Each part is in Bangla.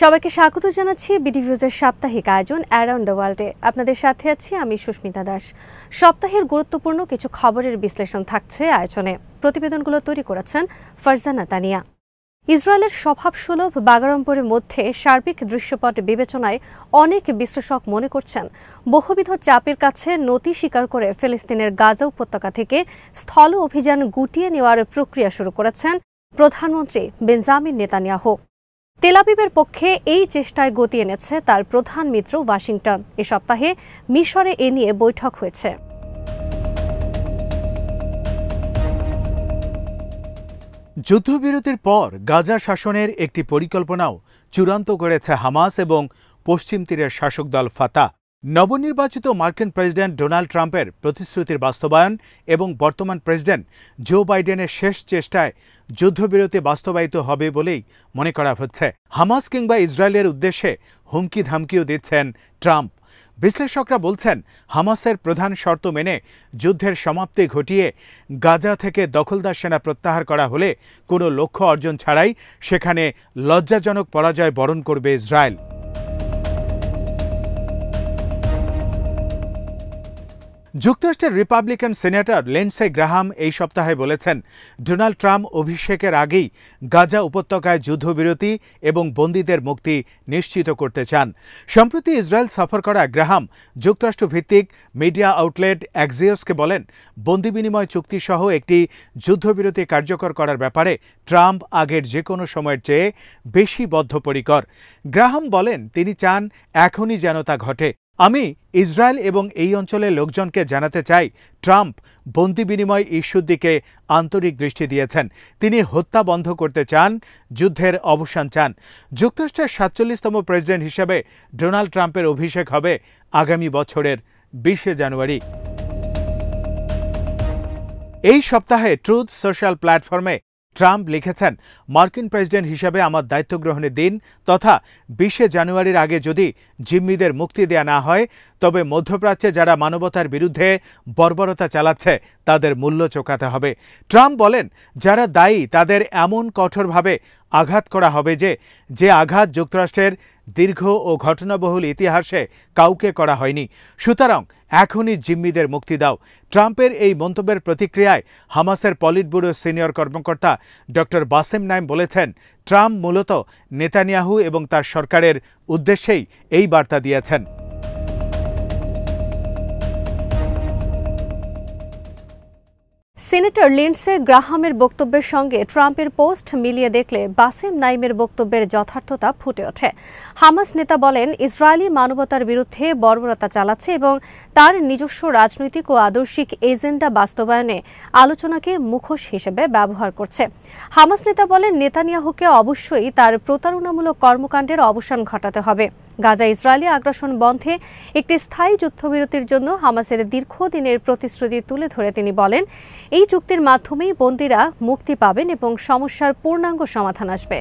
সবাইকে স্বাগত জানাচ্ছি বিডিভিউজের সাপ্তাহিক আয়োজন অ্যারাউন্ড দ্য ওয়ার্ল্ডে। আপনাদের সাথে আছি আমি সুস্মিতা দাস। সপ্তাহের গুরুত্বপূর্ণ কিছু খবরের বিশ্লেষণ থাকছে আয়োজনে। প্রতিবেদনগুলো তৈরি করেছেন ফারজানা তানিয়া। ইসরায়েলের স্বভাবসুলভ বাগাড়ম্বরের মধ্যে সার্বিক দৃশ্যপট বিবেচনায় অনেক বিশ্লেষক মনে করছেন বহুবিধ চাপের কাছে নতি স্বীকার করে ফিলিস্তিনের গাজা উপত্যকা থেকে স্থল অভিযান গুটিয়ে নেওয়ার প্রক্রিয়া শুরু করেছেন প্রধানমন্ত্রী বেঞ্জামিন নেতানিয়াহু। তেল আবিবের পক্ষে এই চেষ্টায় গতি এনেছে তার প্রধান মিত্র ওয়াশিংটন। এ সপ্তাহে মিশরে এ নিয়ে বৈঠক হয়েছে। যুদ্ধবিরতির পর গাজা শাসনের একটি পরিকল্পনাও চূড়ান্ত করেছে হামাস এবং পশ্চিম তীরের শাসক দল ফাতাহ। নবনির্বাচিত মার্কিন প্রেসিডেন্ট ডোনাল্ড ট্রাম্পের প্রতিশ্রুতির বাস্তবায়ন এবং বর্তমান প্রেসিডেন্ট জো বাইডেনের শেষ চেষ্টায় যুদ্ধবিরতি বাস্তবায়িত হবে বলেই মনে করা হচ্ছে। হামাস কিংবা ইসরায়েলের উদ্দেশ্যে হুমকি ধামকিও দিচ্ছেন ট্রাম্প। বিশ্লেষকরা বলছেন হামাসের প্রধান শর্ত মেনে যুদ্ধের সমাপ্তি ঘটিয়ে গাজা থেকে দখলদার সেনা প্রত্যাহার করা হলে কোনো লক্ষ্য অর্জন ছাড়াই সেখানে লজ্জাজনক পরাজয় বরণ করবে ইসরায়েল। যুক্তরাষ্ট্রের রিপাবলিকান সিনেটর লিন্ডসে গ্রাহাম এই সপ্তাহে বলেছেন ডোনাল্ড ট্রাম্প অভিষেকের আগেই গাজা উপত্যকায় যুদ্ধবিরতি এবং বন্দীদের মুক্তি নিশ্চিত করতে চান। সম্প্রতি ইসরায়েল সফর করা গ্রাহাম যুক্তরাষ্ট্রভিত্তিক মিডিয়া আউটলেট অ্যাক্সিওসকে বলেন বন্দি বিনিময় চুক্তিসহ একটি যুদ্ধবিরতি কার্যকর করার ব্যাপারে ট্রাম্প আগের যে কোনো সময়ের চেয়ে বেশি বদ্ধপরিকর। গ্রাহাম বলেন তিনি চান এখনই যেন তা ঘটে। আমি ইসরায়েল এবং এই অঞ্চলের লোকজনকে জানাতে চাই ট্রাম্প বন্দি বিনিময় ইস্যুর দিকে আন্তরিক দৃষ্টি দিয়েছেন। তিনি হত্যা বন্ধ করতে চান, যুদ্ধের অবসান চান। যুক্তরাষ্ট্রের ৪৭তম প্রেসিডেন্ট হিসেবে ডোনাল্ড ট্রাম্পের অভিষেক হবে আগামী বছরের ২০শে জানুয়ারি। এই সপ্তাহে ট্রুথ সোশ্যাল প্ল্যাটফর্মে ট্রাম্প লিখেছেন মার্কিন প্রেসিডেন্ট হিসেবে আমার দায়িত্ব গ্রহণের দিন তথা ২০শে জানুয়ারির আগে যদি জিম্মিদের মুক্তি দেয়া না হয় তবে মধ্যপ্রাচ্যে যারা মানবতার বিরুদ্ধে বর্বরতা চালাচ্ছে তাদের মূল্য চোকাতে হবে। ট্রাম্প বলেন যারা দায়ী তাদের এমন কঠোরভাবে আঘাত করা হবে যে আঘাত যুক্তরাষ্ট্রের দীর্ঘ ও ঘটনাবহুল ইতিহাসে কাউকে করা হয়নি। সুতরাং এখনই জিম্মিদের মুক্তি দাও। ট্রাম্পের এই মন্তব্যের প্রতিক্রিয়ায় হামাসের পলিট ব্যুরো সিনিয়র কর্মকর্তা ডক্টর বাসেম নাইম বলেছেন ট্রাম্প মূলত নেতানিয়াহু এবং তার সরকারের উদ্দেশ্যেই এই বার্তা দিয়েছেন। সিনেটর লিন্ডসে গ্রাহামের বক্তব্যের সঙ্গে ট্রাম্পের পোস্ট মিলিয়ে দেখলে বাসেম নাইমের বক্তব্যের যথার্থতা ফুটে ওঠে। হামাস নেতা বলেন ইসরায়েলি মানবতার বিরুদ্ধে বর্বরতা চালাচ্ছে এবং তার নিজস্ব রাজনৈতিক ও আদর্শিক এজেন্ডা বাস্তবায়নে আলোচনাকে মুখোশ হিসেবে ব্যবহার করছে। হামাস নেতা বলেন নেতানিয়াহুকে অবশ্যই তার প্রতারণামূলক কর্মকাণ্ডের অবসান ঘটাতে হবে। গাজা ইসরায়েলি আগ্রাসন বন্ধে একটি স্থায়ী যুদ্ধবিরতির জন্য হামাসের দীর্ঘদিনের প্রতিশ্রুতি তুলে ধরে তিনি বলেন এই চুক্তির মাধ্যমেই বন্দীরা মুক্তি পাবেন এবং সমস্যার পূর্ণাঙ্গ সমাধান আসবে।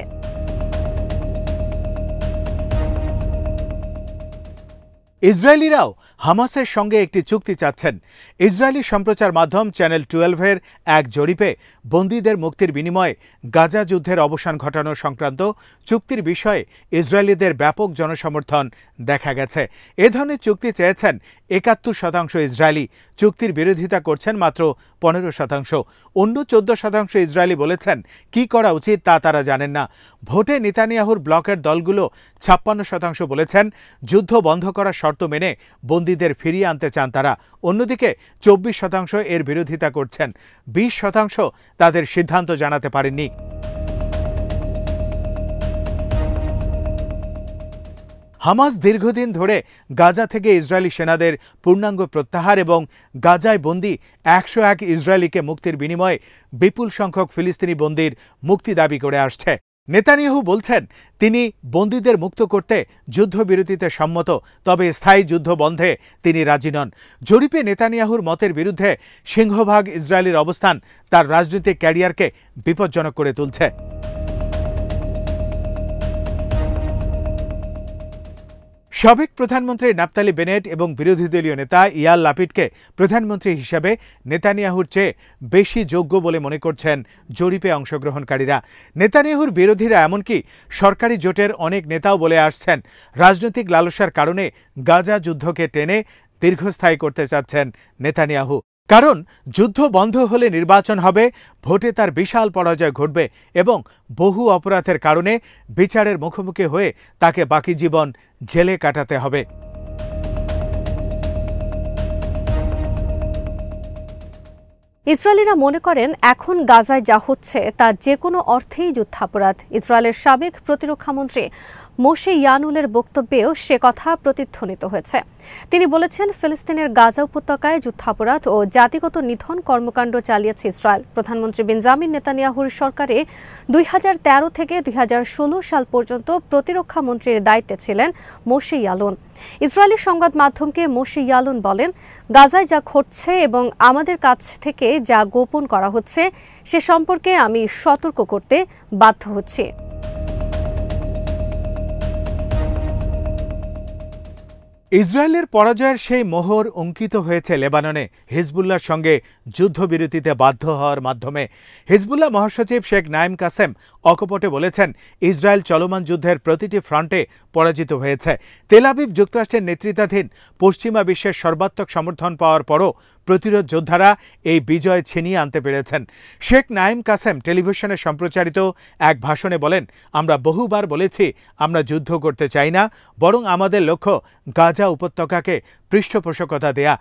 ইসরায়েলিরাও হামাসের সঙ্গে একটি চুক্তি চাচ্ছেন। ইসরায়েলি সম্প্রচার মাধ্যম চ্যানেল 12-এর এক জরিপে বন্দীদের মুক্তির বিনিময়ে গাজা যুদ্ধের অবসান ঘটানো সংক্রান্ত চুক্তির বিষয়ে ইসরায়েলিদের ব্যাপক জনসমর্থন দেখা গেছে। এ ধরনের চুক্তি চেয়েছেন ৭১% ইসরায়েলি, চুক্তির বিরোধিতা করছেন মাত্র 15%। অন্য 14% ইসরায়েলি বলেছেন কি করা উচিত তা তারা জানেন না। ভোটে নেতানিয়াহুর ব্লকের দলগুলো 56% বলেছেন যুদ্ধ বন্ধ করার শর্ত মেনে বন্দীদের ফিরিয়ে আনতে চান তারা। অন্যদিকে 24% এর বিরোধিতা করছেন। 20% তাদের সিদ্ধান্ত জানাতে পারেননি। হামাস দীর্ঘদিন ধরে গাজা থেকে ইসরায়েলি সেনাদের পূর্ণাঙ্গ প্রত্যাহার এবং গাজায় বন্দী 101 ইসরায়েলিকে মুক্তির বিনিময়ে বিপুল সংখ্যক ফিলিস্তিনি বন্দীর মুক্তি দাবি করে আসছে। নেতানিয়াহু বলছেন তিনি বন্দীদের মুক্ত করতে যুদ্ধবিরতিতে সম্মত, তবে স্থায়ী যুদ্ধ বন্ধে তিনি রাজি নন। জরিপে নেতানিয়াহুর মতের বিরুদ্ধে সিংহভাগ ইসরায়েলির অবস্থান তার রাজনৈতিক ক্যারিয়ারকে বিপজ্জনক করে তুলছে। সাবেক প্রধানমন্ত্রী নাফতালি বেনেট এবং বিরোধী দলীয় নেতা ইয়ার লাপিডকে প্রধানমন্ত্রী হিসেবে নেতানিয়াহুর চেয়ে বেশি যোগ্য বলে মনে করছেন জরিপে অংশগ্রহণকারীরা। নেতানিয়াহুর বিরোধীরা এমনকি সরকারি জোটের অনেক নেতাও বলে আসছেন রাজনৈতিক লালসার কারণে গাজা যুদ্ধকে টেনে দীর্ঘস্থায়ী করতে চাচ্ছেন নেতানিয়াহু। কারণ যুদ্ধ বন্ধ হলে নির্বাচন হবে, ভোটে তার বিশাল পরাজয় ঘটবে এবং বহু অপরাধের কারণে বিচারের মুখোমুখি হয়ে তাকে বাকি জীবন জেলে কাটাতে হবে। ইসরায়েলিরা মনে করেন এখন গাজায় যা হচ্ছে তা যে কোনো অর্থেই যুদ্ধাপরাধ। ইসরায়েলের সাবেক প্রতিরক্ষামন্ত্রী মোশে ইয়ানুলের বক্তব্যেও সে কথা প্রতিধ্বনিত হয়েছে। তিনি বলেছেন, ফিলিস্তিনের গাজা উপত্যকায় যুদ্ধাপরাধ ও জাতিগত নিধন কর্মকাণ্ড চালিয়েছে ইসরায়েল। প্রধানমন্ত্রী বেঞ্জামিন নেতানিয়াহুর সরকারে 2013 থেকে 2016 সাল পর্যন্ত প্রতিরক্ষা মন্ত্রীর দায়িত্বে ছিলেন মোশে ইয়ালুন। ইসরায়েলি সংবাদ মাধ্যমকে মোশে ইয়ালুন বলেন, গাজায় যা ঘটছে এবং আমাদের কাছ থেকে যা গোপন করা হচ্ছে সে সম্পর্কে আমি সতর্ক করতে বাধ্য হচ্ছি। ইসরায়েলের পরাজয়ের সেই মোহর অঙ্কিত হয়েছে লেবাননে হিজবুল্লাহর সঙ্গে যুদ্ধবিরতিতে বাধ্য হওয়ার মাধ্যমে। হিজবুল্লাহ মহাসচিব শেখ নাইম কাসেম অকপটে বলেছেন, ইসরায়েল চলমান যুদ্ধের প্রতিটি ফ্রন্টে পরাজিত হয়েছে। তেল আবিব যুক্তরাষ্ট্রের নেতৃত্বাধীন পশ্চিমা বিশ্বের সর্বাত্মক সমর্থন পাওয়ার পরও প্রতিরোধ যোদ্ধারা এই বিজয় ছিনিয়ে আনতে পেরেছেন। শেখ নাইম কাসেম টেলিভিশনে সম্প্রচারিত এক ভাষণে বলেন, আমরা বহুবার বলেছি আমরা যুদ্ধ করতে চাই না, বরং আমাদের লক্ষ্য গাজা উপত্যকাকে পৃষ্ঠপোষকতা দেয়া।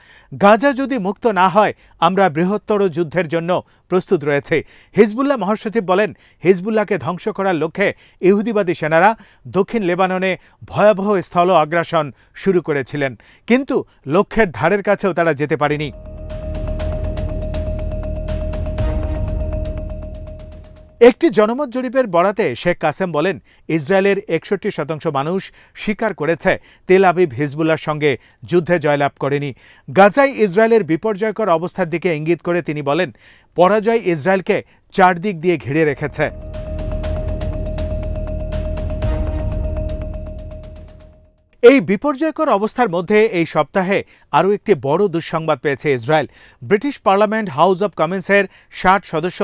গাজা যদি মুক্ত না হয় আমরা বৃহত্তর যুদ্ধের জন্য প্রস্তুত রয়েছে। হিজবুল্লাহ মহাসচিব বলেন, হিজবুল্লাহকে ধ্বংস করার লক্ষ্যে ইহুদিবাদী সেনারা দক্ষিণ লেবাননে ভয়াবহ স্থল আগ্রাসন শুরু করেছিলেন, কিন্তু লক্ষ্যের ধারের কাছেও তারা যেতে পারেনি। একটি জনমত জরিপের বরাতে শেখ কাসেম বলেন, ইসরায়েলের 61% মানুষ স্বীকার করেছে তেল আবিব হিজবুল্লাহর সঙ্গে যুদ্ধে জয়লাভ করেনি। গাজায় ইসরায়েলের বিপর্যয়কর অবস্থার দিকে ইঙ্গিত করে তিনি বলেন, পরাজয় ইসরায়েলকে চারদিক দিয়ে ঘিরে রেখেছে। এই বিপর্যয়কর অবস্থার মধ্যে এই সপ্তাহে আরও একটি বড় দুঃসংবাদ পেয়েছে Israel. British parliament house of কমন্সের 60 সদস্য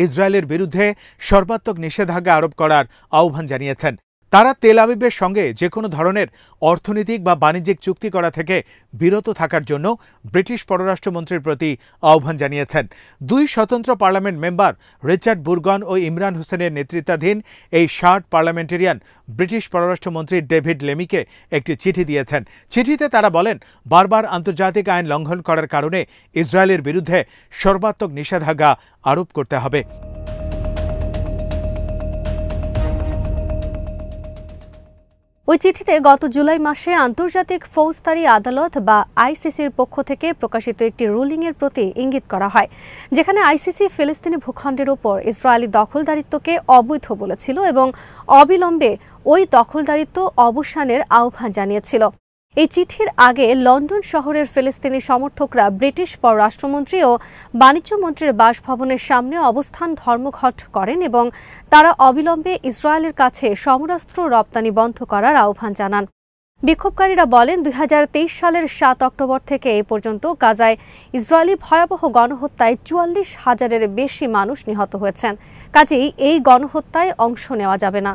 ইসরায়েলের বিরুদ্ধে সর্বাত্মক নিষেধাজ্ঞা আরোপ করার আহ্বান জানিয়েছেন। তারা তেল আবিবের সঙ্গে যে কোনো ধরনের অর্থনৈতিক বা বাণিজ্যিক চুক্তি করা থেকে বিরত থাকার জন্য ব্রিটিশ পররাষ্ট্রমন্ত্রীর প্রতি আহ্বান জানিয়েছেন। 2 স্বতন্ত্র পার্লামেন্ট মেম্বার রিচার্ড বুরগন ও ইমরান হোসেনের নেতৃত্বাধীন এই 60 পার্লামেন্টেরিয়ান ব্রিটিশ পররাষ্ট্রমন্ত্রী ডেভিড লেমিকে একটি চিঠি দিয়েছেন। চিঠিতে তারা বলেন, বারবার আন্তর্জাতিক আইন লঙ্ঘন করার কারণে ইসরায়েলের বিরুদ্ধে সর্বাত্মক নিষেধাজ্ঞা আরোপ করতে হবে। ওই চিঠিতে গত জুলাই মাসে আন্তর্জাতিক ফৌজদারি আদালত বা আইসিসির পক্ষ থেকে প্রকাশিত একটি রুলিংয়ের প্রতি ইঙ্গিত করা হয়, যেখানে আইসিসি ফিলিস্তিনি ভূখণ্ডের ওপর ইসরায়েলি দখলদারিত্বকে অবৈধ বলেছিল এবং অবিলম্বে ওই দখলদারিত্ব অবসানের আহ্বান জানিয়েছিল। এই চিঠির আগে লন্ডন শহরের ফিলিস্তিনি সমর্থকরা ব্রিটিশ পররাষ্ট্রমন্ত্রী ও বাণিজ্য মন্ত্রীর বাসভবনের সামনে অবস্থান ধর্মঘট করেন এবং তারা অবিলম্বে ইসরায়েলের কাছে সমরাস্ত্র রপ্তানি বন্ধ করার আহ্বান জানান। বিক্ষোভকারীরা বলেন, 2023 সালের 7 অক্টোবর থেকে এ পর্যন্ত গাজায় ইসরায়েলি ভয়াবহ গণহত্যায় 44,000-এর বেশি মানুষ নিহত হয়েছেন। কাজেই এই গণহত্যায় অংশ নেওয়া যাবে না।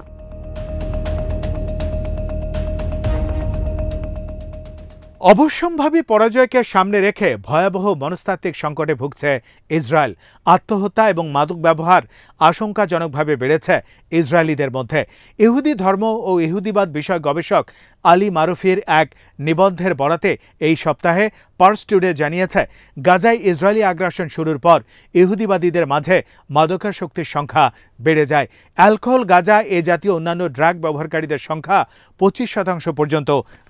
অবশ্যম্ভাবী পরাজয়কে সামনে রেখে ভয়াবহ মনস্তাত্ত্বিক সংকটে ভুগছে ইসরায়েল। আত্মহত্যা এবং মাদক ব্যবহার আশঙ্কাজনকভাবে বেড়েছে ইসরায়েলিদের মধ্যে। ইহুদি ধর্ম ও ইহুদিবাদ বিষয়ক গবেষক আলী মারুফির এক নিবন্ধের বরাতে এই সপ্তাহে পার্স টুডে জানিয়েছে, গাজায় ইসরায়েলি আগ্রাসন শুরুর পর ইহুদিবাদীদের মাঝে মাদকাসক্তির সংখ্যা বেড়ে যায়। অ্যালকোহল, গাঁজা এ জাতীয় অন্যান্য ড্রাগ ব্যবহারকারীদের সংখ্যা 25% পর্যন্ত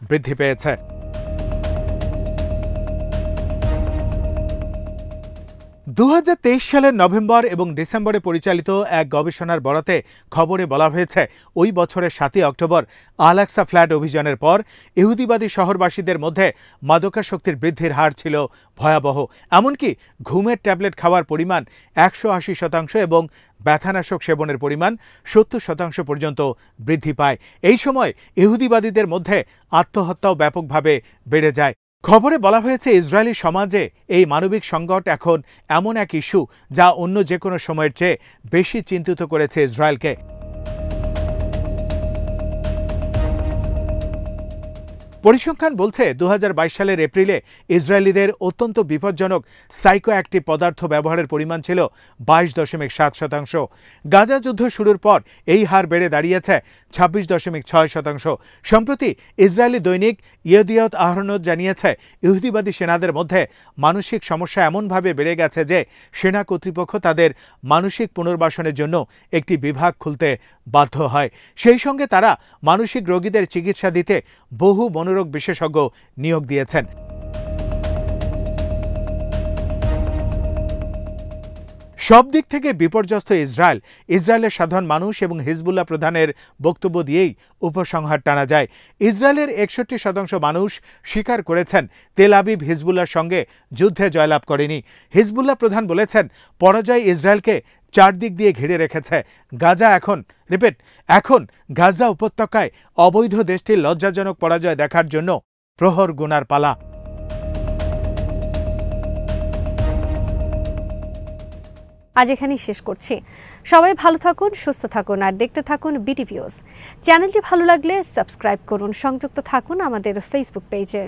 বৃদ্ধি পেয়েছে। 2023 সালের নভেম্বর এবং ডিসেম্বরে পরিচালিত এক গবেষণার বরাতে খবরে বলা হয়েছে ওই বছরের 7 অক্টোবর আল-আকসা ফ্ল্যাট অভিযানের পর ইহুদিবাদী শহরবাসীদের মধ্যে মাদকাসক্তির বৃদ্ধির হার ছিল ভয়াবহ। এমনকি ঘুমের ট্যাবলেট খাওয়ার পরিমাণ 180% এবং ব্যথানাশক সেবনের পরিমাণ 70% পর্যন্ত বৃদ্ধি পায়। এই সময় ইহুদিবাদীদের মধ্যে আত্মহত্যাও ব্যাপকভাবে বেড়ে যায়। খবরে বলা হয়েছে ইসরায়েলি সমাজে এই মানবিক সংকট এখন এমন এক ইস্যু যা অন্য যে কোনো সময়ের চেয়ে বেশি চিন্তিত করেছে ইসরায়েলকে। পরিসংখ্যান বলছে 2022 সালের এপ্রিলে ইসরায়েলিদের অত্যন্ত বিপজ্জনক সাইকোঅ্যাক্টিভ পদার্থ ব্যবহারের পরিমাণ ছিল 22.7%। গাজা যুদ্ধ শুরুর পর এই হার বেড়ে দাঁড়িয়েছে 26.6%। সম্প্রতি ইসরায়েলি দৈনিক ইয়েদিয়ত আহরনোত জানিয়েছে ইহুদিবাদী সেনাদের মধ্যে মানসিক সমস্যা এমনভাবে বেড়ে গেছে যে সেনা কর্তৃপক্ষ তাদের মানসিক পুনর্বাসনের জন্য একটি বিভাগ খুলতে বাধ্য হয়। সেই সঙ্গে তারা মানসিক রোগীদের চিকিৎসা দিতে বহু মনোরোগ বিশেষজ্ঞ নিয়োগ দিয়েছেন। সব দিক থেকে বিপর্যস্ত ইসরায়েলের সাধারণ মানুষ এবং হিজবুল্লাহ প্রধানের বক্তব্য দিয়েই উপসংহার টানা যায়। ইসরায়েলের 61% মানুষ স্বীকার করেছেন তেল আবিব হিজবুল্লাহর সঙ্গে যুদ্ধে জয়লাভ করেনি। হিজবুল্লাহ প্রধান বলেছেন পরাজয় ইসরায়েলকে চারদিক দিয়ে ঘিরে রেখেছে। এখন গাজা উপত্যকায় অবৈধ দেশটির লজ্জাজনক পরাজয় দেখার জন্য প্রহর গুনার পালা। আজ এখানেই শেষ করছি। সবাই ভালো থাকুন, সুস্থ থাকুন আর দেখতে থাকুন বিটিভিউজ। চ্যানেলটি ভালো লাগলে সাবস্ক্রাইব করুন, সংযুক্ত থাকুন আমাদের ফেসবুক পেজে।